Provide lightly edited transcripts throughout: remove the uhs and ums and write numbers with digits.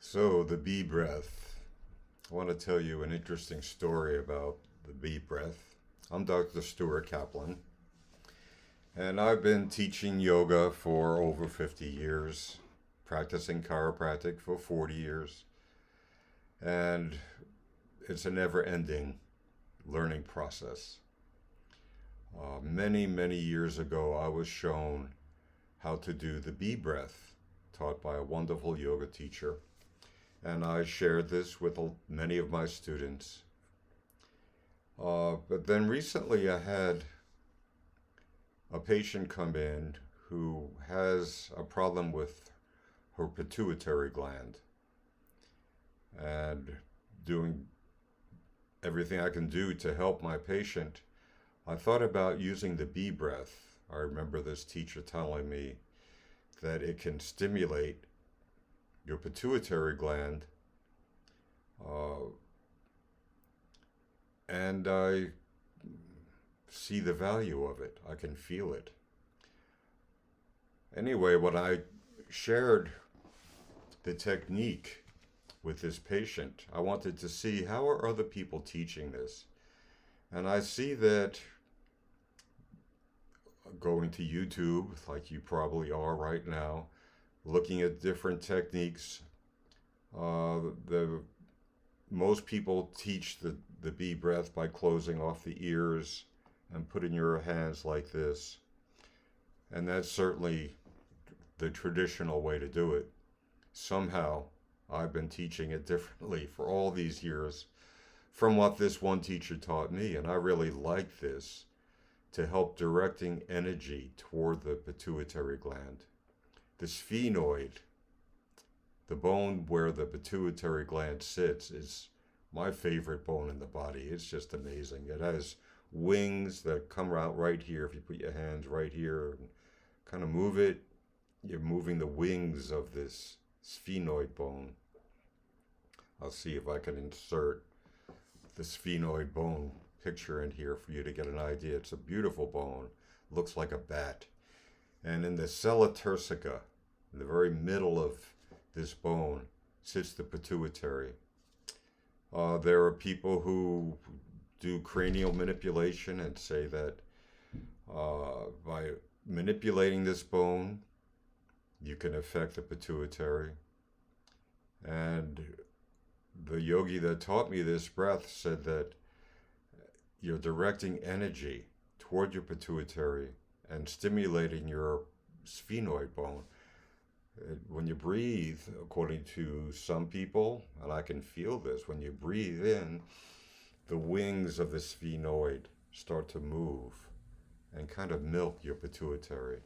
So, the bee breath. I want to tell you an interesting story about the bee breath. I'm Dr. Kaplan, and I've been teaching yoga for over 50 years, practicing chiropractic for 40 years, and it's a never ending learning process. Many years ago, I was shown how to do the bee breath, taught by a wonderful yoga teacher. And I shared this with many of my students. But then recently I had a patient come in who has a problem with her pituitary gland. And doing everything I can do to help my patient, I thought about using the bee breath. I remember this teacher telling me that it can stimulate your pituitary gland, uh, and I see the value of it. I can feel it. Anyway, when I shared the technique with this patient, I wanted to see how are other people teaching this. And I see that going to YouTube, like you probably are right now, looking at different techniques. The most people teach the bee breath by closing off the ears and putting your hands like this. And that's certainly the traditional way to do it. Somehow, I've been teaching it differently for all these years from what this one teacher taught me, and I really like this to help directing energy toward the pituitary gland. The sphenoid, the bone where the pituitary gland sits, is my favorite bone in the body. It's just amazing. It has wings that come out right here. If you put your hands right here and kind of move it, you're moving the wings of this sphenoid bone. I'll see if I can insert the sphenoid bone picture in here for you to get an idea. It's a beautiful bone. Looks like a bat. And in the sella turcica, in the very middle of this bone, sits the pituitary. There are people who do cranial manipulation and say that by manipulating this bone, you can affect the pituitary. And the yogi that taught me this breath said that you're directing energy toward your pituitary and stimulating your sphenoid bone. When you breathe, according to some people, and I can feel this, when you breathe in, the wings of the sphenoid start to move and kind of milk your pituitary.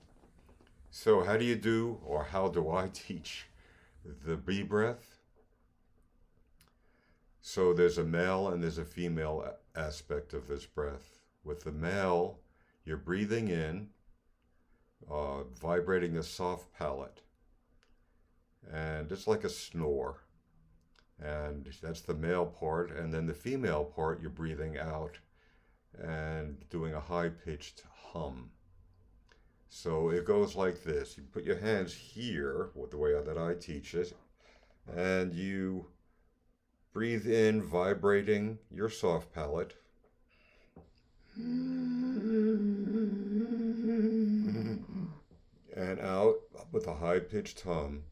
So how do you do, or how do I teach the bee breath? So there's a male and there's a female aspect of this breath. With the male, you're breathing in, vibrating the soft palate. And it's like a snore. And that's the male part. And then the female part, you're breathing out and doing a high-pitched hum. So it goes like this. You put your hands here, with the way that I teach it, and you breathe in, vibrating your soft palate. And out with a high-pitched hum.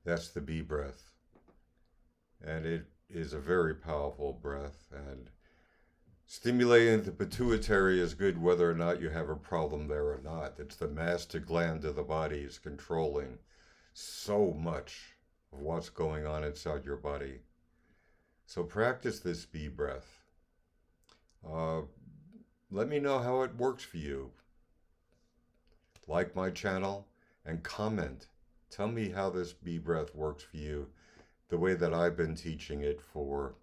That's the bee breath. And it is a very powerful breath. And Stimulating the pituitary is good whether or not you have a problem there or not. It's the master gland of the body is controlling so much of what's going on inside your body. So practice this bee breath. Uh, Let me know how it works for you. Like my channel and comment. Tell me how this bee breath works for you the way that I've been teaching it for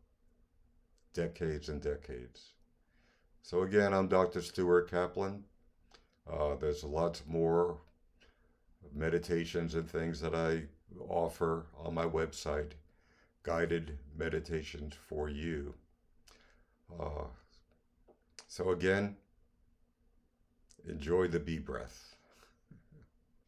decades and decades. So again, I'm Dr. Kaplan. There's lots more meditations and things that I offer on my website, guided meditations for you. So again, enjoy the bee breath.